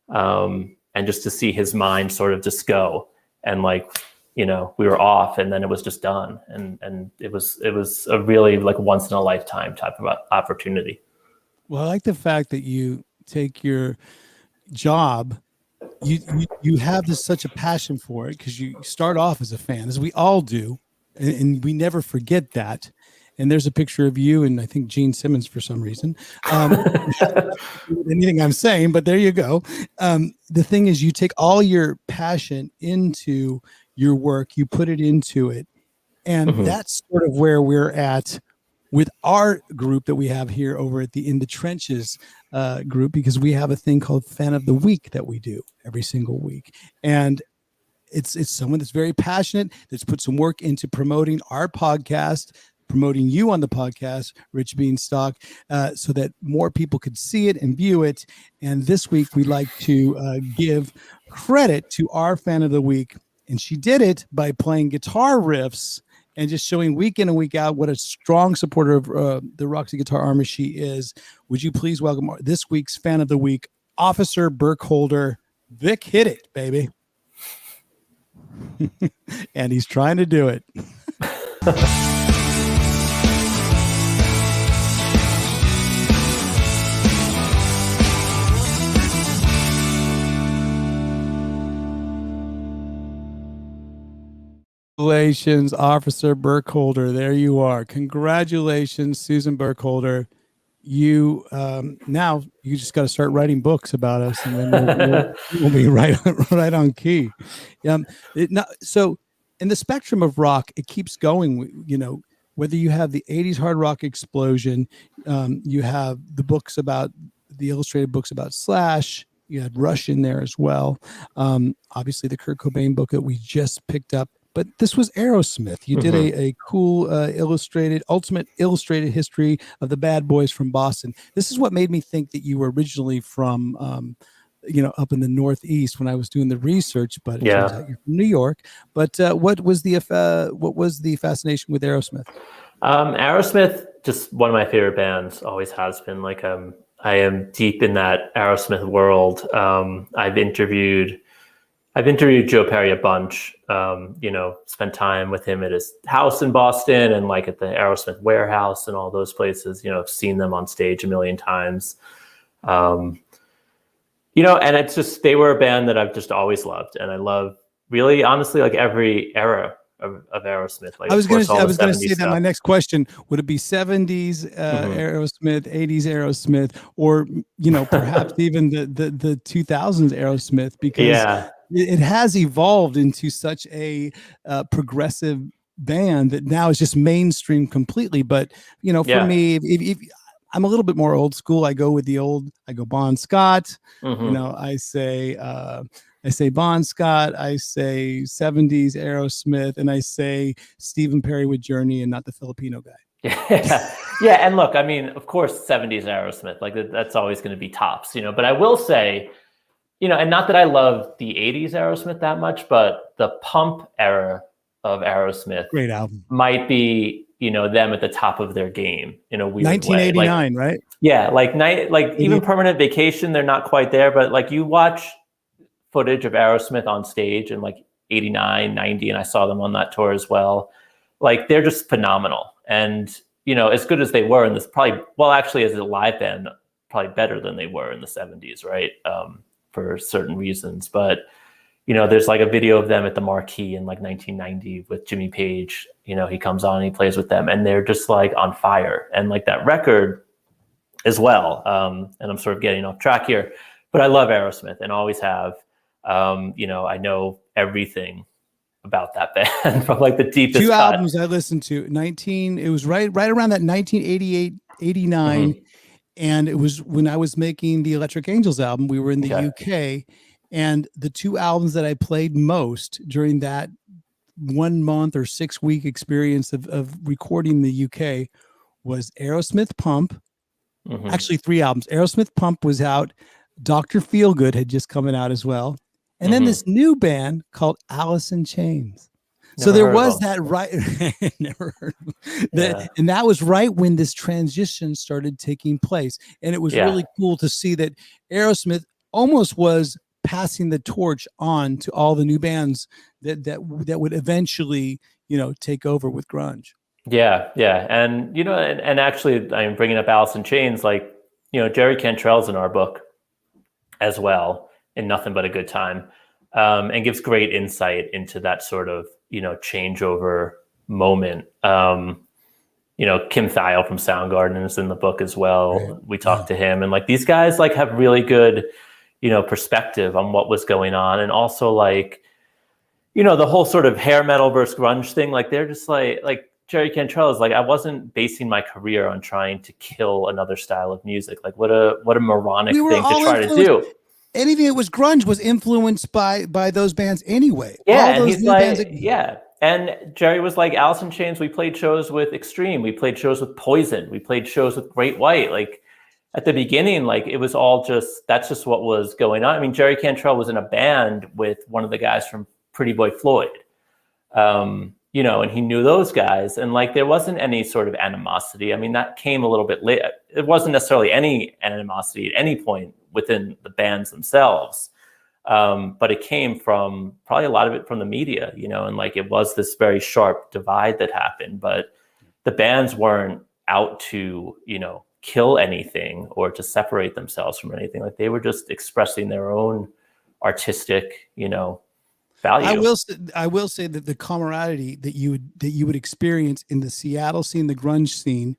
and just to see his mind sort of just go, and like, you know, we were off, and then it was just done, and it was a really like once in a lifetime type of opportunity. Well, I like the fact that you take your job, you have such a passion for it, because you start off as a fan, as we all do, and we never forget that. And there's a picture of you and I think Gene Simmons for some reason. Anything I'm saying, but there you go. The thing is, you take all your passion into your work, you put it into it, and that's sort of where we're at with our group that we have here over at the In the Trenches group, because we have a thing called Fan of the Week that we do every single week. And it's someone that's very passionate, that's put some work into promoting our podcast, promoting you on the podcast, Rich Bienstock, so that more people could see it and view it. And this week we'd like to give credit to our Fan of the Week. And she did it by playing guitar riffs and just showing week in and week out what a strong supporter of the Roxie Guitar Army she is. Would you please welcome this week's Fan of the Week, Officer Burkholder. Vic, hit it, baby. And he's trying to do it. Congratulations, Officer Burkholder. There you are. Congratulations, Susan Burkholder. You now you just got to start writing books about us, and then we'll be right on key. So in the spectrum of rock, it keeps going. You know, whether you have the '80s hard rock explosion, you have the books about the illustrated books about Slash. You had Rush in there as well. Obviously, the Kurt Cobain book that we just picked up. But this was Aerosmith. You did a cool ultimate illustrated history of the bad boys from Boston. This is what made me think that you were originally from, up in the Northeast when I was doing the research. But it turns out you're from New York. But what was the fascination with Aerosmith? Aerosmith, just one of my favorite bands, always has been. Like, I am deep in that Aerosmith world. I've interviewed Joe Perry a bunch, spent time with him at his house in Boston and like at the Aerosmith warehouse and all those places. I've seen them on stage a million times. And it's just, they were a band that I've just always loved. And I love, really, honestly, like every era of Aerosmith. Like, I was going all the to 70s say that stuff. my next question would it be 70s Aerosmith, 80s Aerosmith, or perhaps even the 2000s Aerosmith, because it has evolved into such a progressive band that now is just mainstream completely. But for me, if I'm a little bit more old school, I go Bon Scott. I say Bon Scott, I say 70s Aerosmith, and I say Stephen Perry with Journey and not the Filipino guy. Yeah. And look, I mean, of course, 70s Aerosmith, like that's always going to be tops, but I will say, and not that I love the 80s Aerosmith that much, but the Pump era of Aerosmith, great album, might be, them at the top of their game in a weird 1989, way. right? Yeah. Like even Permanent Vacation, they're not quite there, but like you watch footage of Aerosmith on stage in like 89, 90, and I saw them on that tour as well. Like they're just phenomenal. And, as good as they were in this, actually as a live band, probably better than they were in the 70s, right? For certain reasons. But, there's like a video of them at the Marquee in like 1990 with Jimmy Page. He comes on and he plays with them and they're just like on fire. And like that record as well. And I'm sort of getting off track here, but I love Aerosmith and always have. I know everything about that band from like the deepest two cut. albums I listened to. It was right around that 1988, 89. And it was when I was making the Electric Angels album. We were in the UK, and the two albums that I played most during that 1 month or 6 week experience of recording the UK was Aerosmith Pump. Actually, 3 albums. Aerosmith Pump was out. Dr. Feelgood had just coming out as well. And then this new band called Alice in Chains. So there was that right. Never heard of that. And that was right when this transition started taking place. And it was really cool to see that Aerosmith almost was passing the torch on to all the new bands that would eventually, take over with grunge. Yeah. And, and actually I'm bringing up Alice in Chains, like, Jerry Cantrell's in our book as well in Nothin But a Good Time, and gives great insight into that sort of, changeover moment. Kim Thiel from Soundgarden is in the book as well. Right. We talked to him, and like these guys like have really good, perspective on what was going on. And also like, the whole sort of hair metal versus grunge thing, like they're just like Jerry Cantrell is like, I wasn't basing my career on trying to kill another style of music. Like what a moronic thing to try to do. Anything that was grunge was influenced by those bands anyway. Yeah, all those and he's like, and Jerry was like, Alice in Chains, we played shows with Extreme, we played shows with Poison, we played shows with Great White. Like at the beginning, like it was all that's just what was going on. I mean, Jerry Cantrell was in a band with one of the guys from Pretty Boy Floyd, and he knew those guys, and like there wasn't any sort of animosity. I mean, that came a little bit late. It wasn't necessarily any animosity at any point within the bands themselves, but it came from probably a lot of it from the media, and like it was this very sharp divide that happened. But the bands weren't out to kill anything or to separate themselves from anything. Like they were just expressing their own artistic value. I will say that the camaraderie that you would experience in the Seattle scene, the grunge scene,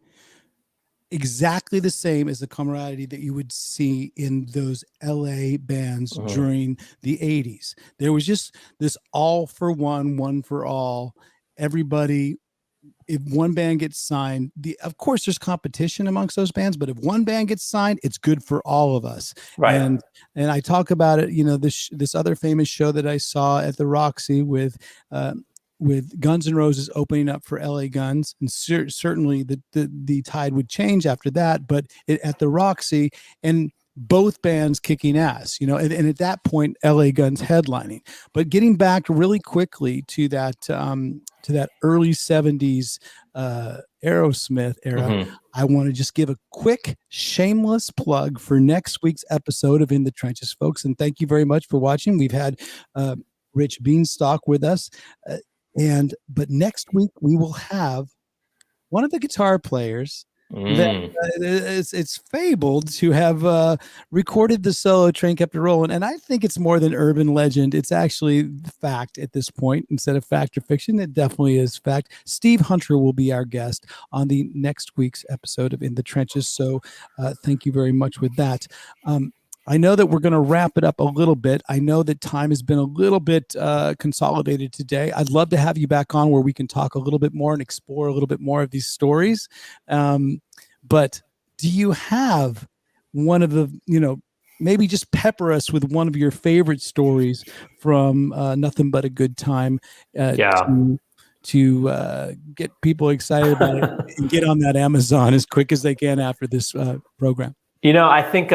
exactly the same as the camaraderie that you would see in those LA bands during the 80s. There was just this all for one for all. Everybody, if one band gets signed, of course there's competition amongst those bands, but if one band gets signed, it's good for all of us. Right. And I talk about it, this other famous show that I saw at the Roxy with Guns N' Roses opening up for LA Guns, and certainly the tide would change after that. But at the Roxy, and both bands kicking ass, and at that point, LA Guns headlining. But getting back really quickly to that early 70s Aerosmith era, I want to just give a quick shameless plug for next week's episode of In the Trenches, folks. And thank you very much for watching. We've had Rich Bienstock with us. But next week we will have one of the guitar players that it's fabled to have recorded the solo Train Kept a Rolling. And I think it's more than urban legend. It's actually fact at this point. Instead of fact or fiction, it definitely is fact. Steve Hunter will be our guest on the next week's episode of In the Trenches. So thank you very much with that. I know that we're going to wrap it up a little bit. I know that time has been a little bit consolidated today. I'd love to have you back on where we can talk a little bit more and explore a little bit more of these stories. But do you have one of the, maybe just pepper us with one of your favorite stories from Nothin But a Good Time to get people excited about it and get on that Amazon as quick as they can after this program? I think,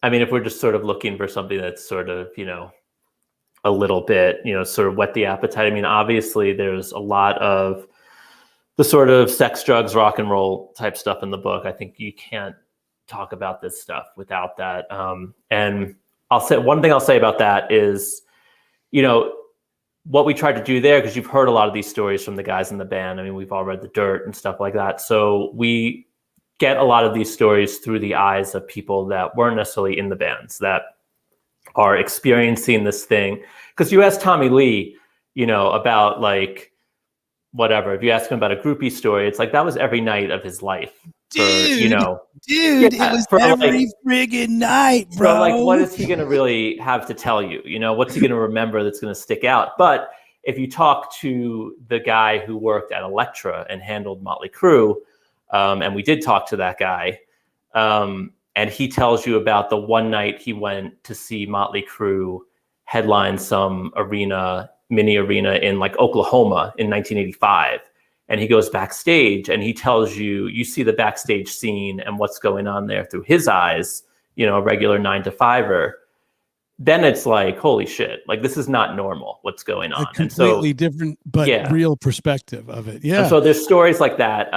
if we're just sort of looking for something that's sort of, a little bit, sort of whet the appetite. Obviously there's a lot of the sort of sex, drugs, rock and roll type stuff in the book. I think you can't talk about this stuff without that. And one thing I'll say about that is, what we tried to do there, because you've heard a lot of these stories from the guys in the band. We've all read The Dirt and stuff like that. So we get a lot of these stories through the eyes of people that weren't necessarily in the bands, that are experiencing this thing. Because you ask Tommy Lee, about like, whatever, if you ask him about a groupie story, it's like that was every night of his life. Dude, it was every friggin' night, bro. So like, what is he going to really have to tell you? What's he going to remember that's going to stick out? But if you talk to the guy who worked at Elektra and handled Motley Crue, and we did talk to that guy, and he tells you about the one night he went to see Motley Crue headline some mini arena in like Oklahoma in 1985. And he goes backstage and he tells you see the backstage scene and what's going on there through his eyes, a regular 9-to-5er. Then it's like, holy shit, like this is not normal what's going on. A completely different, but real perspective of it. Yeah. And so there's stories like that.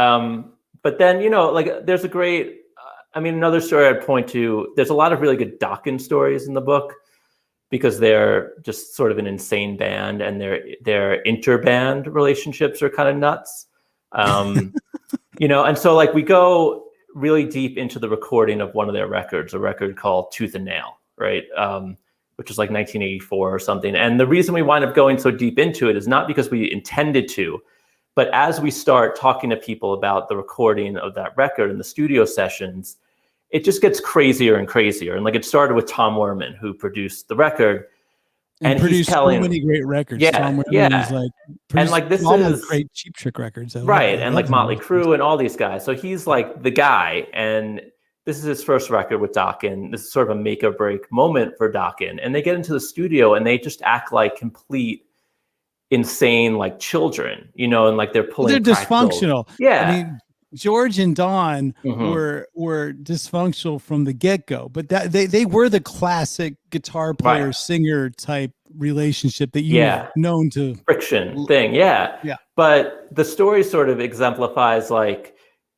But then, like there's a great, another story I'd point to, there's a lot of really good Dokken stories in the book because they're just sort of an insane band and their inter-band relationships are kind of nuts. And so like we go really deep into the recording of one of their records, a record called Tooth and Nail, right? Which is like 1984 or something. And the reason we wind up going so deep into it is not because we intended to, but as we start talking to people about the recording of that record and the studio sessions, it just gets crazier and crazier. And like it started with Tom Werman, who produced the record. And produced so many great records. Yeah, Tom Werman is like, and like this is great Cheap Trick records. Right. And like Motley Crue and all these guys. So he's like the guy. And this is his first record with Dokken. This is sort of a make or break moment for Dokken. And they get into the studio and they just act like complete insane like children, and like they're pulling. They're dysfunctional. Yeah. George and Don were dysfunctional from the get-go, but that they were the classic guitar player singer type relationship that you've known to friction thing. Yeah. But the story sort of exemplifies like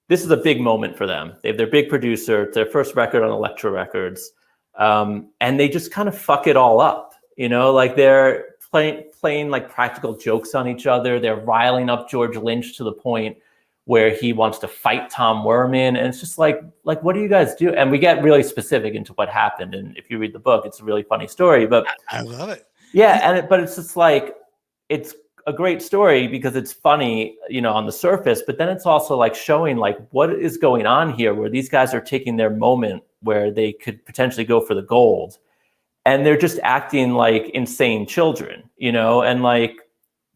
this is a big moment for them. They have their big producer, it's their first record on Elektra Records, and they just kind of fuck it all up. Like they're playing like practical jokes on each other. They're riling up George Lynch to the point where he wants to fight Tom Werman. And it's just like, what do you guys do? And we get really specific into what happened. And if you read the book, it's a really funny story, but I love it. Yeah. But it's just like, it's a great story because it's funny, on the surface, but then it's also like showing like what is going on here, where these guys are taking their moment where they could potentially go for the gold and they're just acting like insane children, and like,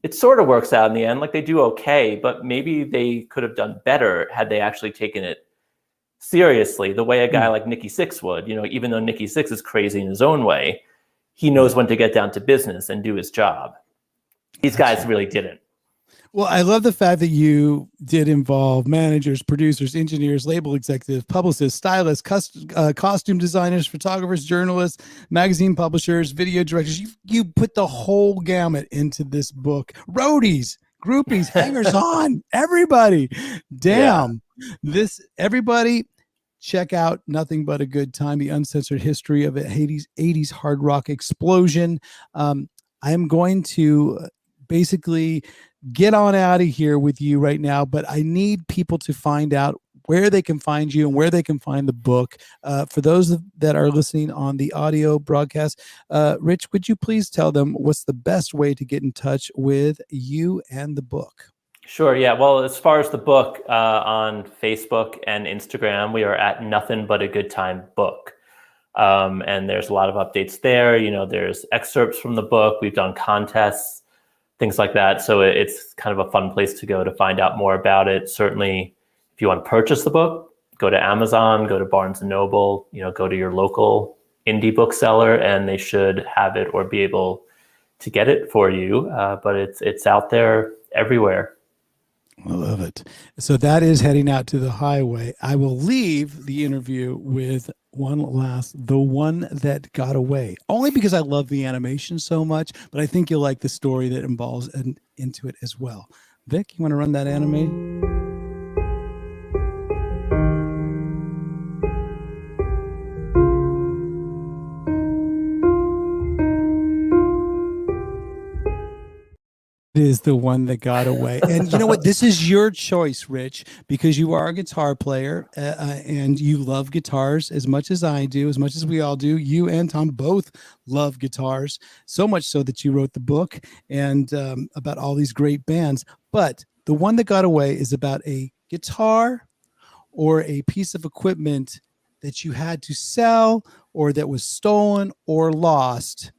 it sort of works out in the end. Like they do okay, but maybe they could have done better had they actually taken it seriously, the way a guy like Nikki Sixx would. Even though Nikki Sixx is crazy in his own way, he knows when to get down to business and do his job. These guys really didn't. Well, I love the fact that you did involve managers, producers, engineers, label executives, publicists, stylists, costume designers, photographers, journalists, magazine publishers, video directors. You put the whole gamut into this book. Roadies, groupies, hangers on, everybody. Damn. Everybody check out Nothin But a Good Time, the uncensored history of an 80s hard rock explosion. I am going to basically get on out of here with you right now, but I need people to find out where they can find you and where they can find the book. For those that are listening on the audio broadcast, Rich, would you please tell them what's the best way to get in touch with you and the book? Sure. Yeah. Well, as far as the book, on Facebook and Instagram, we are at Nothin But a Good Time Book. And there's a lot of updates there. There's excerpts from the book. We've done contests, things like that. So it's kind of a fun place to go to find out more about it. Certainly, if you want to purchase the book, go to Amazon, go to Barnes & Noble, go to your local indie bookseller, and they should have it or be able to get it for you. But it's out there everywhere. I love it. So that is heading out to the highway. I will leave the interview with The One That Got Away, only because I love the animation so much, but I think you'll like the story that involves into it as well. Vic, you want to run that anime? Is The One That Got Away. And you know what? This is your choice, Rich, because you are a guitar player and you love guitars as much as I do, as much as we all do. You and Tom both love guitars, so much so that you wrote the book and about all these great bands. But The One That Got Away is about a guitar or a piece of equipment that you had to sell or that was stolen or lost.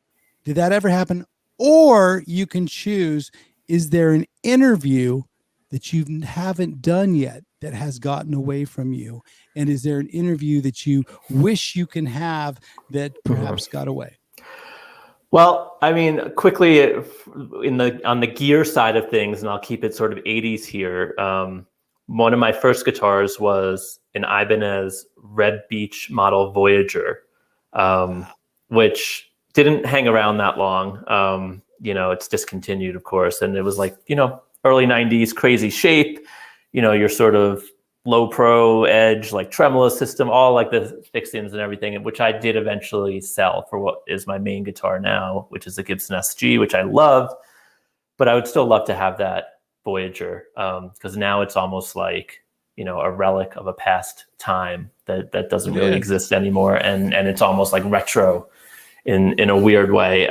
Did that ever happen? Or you can choose, is there an interview that you haven't done yet that has gotten away from you? And is there an interview that you wish you can have that perhaps got away? Well, I mean, quickly on the gear side of things, and I'll keep it sort of 80s here. One of my first guitars was an Ibanez Red Beach model Voyager, which didn't hang around that long. It's discontinued, of course. And it was like, early 90s, crazy shape, your sort of low pro edge, like tremolo system, all like the fixings and everything, which I did eventually sell for what is my main guitar now, which is a Gibson SG, which I love. But I would still love to have that Voyager, because now it's almost like, a relic of a past time that doesn't really exist anymore. And it's almost like retro in a weird way.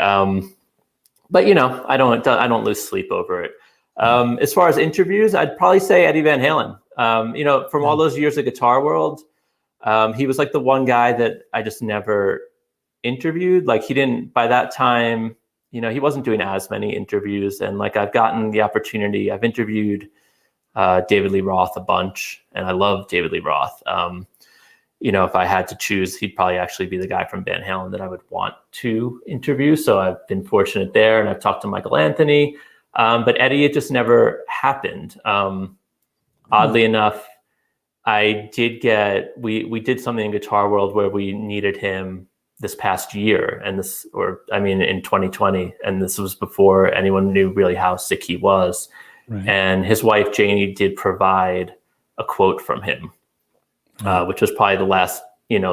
But I don't lose sleep over it. As far as interviews, I'd probably say Eddie Van Halen. From all those years of Guitar World, he was like the one guy that I just never interviewed. Like he didn't, by that time, he wasn't doing as many interviews. And like I've gotten the opportunity, I've interviewed David Lee Roth a bunch, and I love David Lee Roth. If I had to choose, he'd probably actually be the guy from Van Halen that I would want to interview. So I've been fortunate there, and I've talked to Michael Anthony. But Eddie, it just never happened. Oddly enough, we did something in Guitar World where we needed him this past year, in 2020, and this was before anyone knew really how sick he was. Right. And his wife, Janie, did provide a quote from him. Which was probably the last,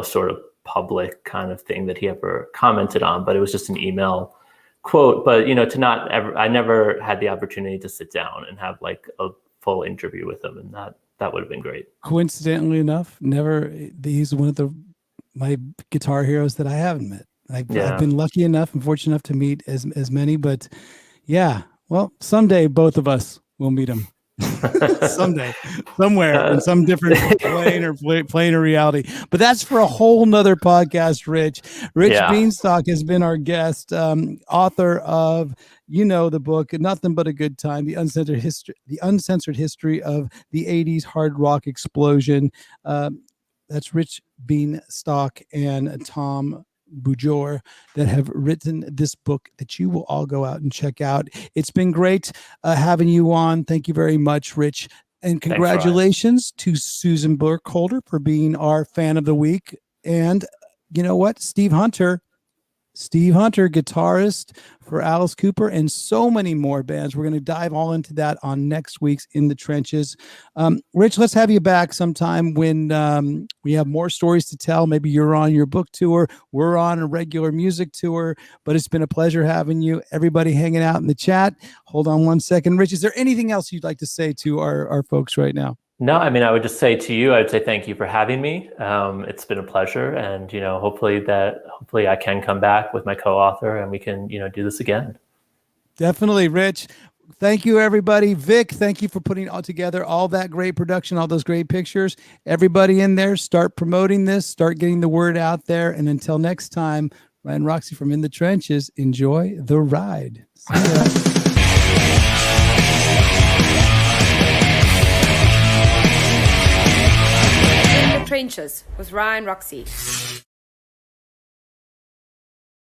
sort of public kind of thing that he ever commented on, but it was just an email quote. But, I never had the opportunity to sit down and have like a full interview with him. And that would have been great. Coincidentally enough, he's one of my guitar heroes that I haven't met. I've been lucky enough and fortunate enough to meet as many, but someday both of us will meet him. Someday, somewhere in some different plane or reality. But that's for a whole nother podcast, Rich. Bienstock has been our guest, author of, the book, Nothin But a Good Time, the uncensored history of the 80s hard rock explosion. That's Rich Bienstock and Tom Bujor that have written this book that you will all go out and check out. It's been great having you on. Thank you very much, Rich. And congratulations to Susan Burkholder for being our fan of the week. And you know what? Steve Hunter, guitarist for Alice Cooper and so many more bands. We're going to dive all into that on next week's In the Trenches. Rich, let's have you back sometime when we have more stories to tell. Maybe you're on your book tour. We're on a regular music tour, but it's been a pleasure having you. Everybody hanging out in the chat. Hold on one second. Rich, is there anything else you'd like to say to our folks right now? No, I mean, I would just say to you, I would say thank you for having me. It's been a pleasure, and hopefully I can come back with my co-author, and we can do this again. Definitely, Rich. Thank you, everybody. Vic, thank you for putting all together all that great production, all those great pictures. Everybody in there, start promoting this, start getting the word out there. And until next time, Ryan Roxie from In the Trenches, enjoy the ride. See ya. Trenches with Ryan Roxie.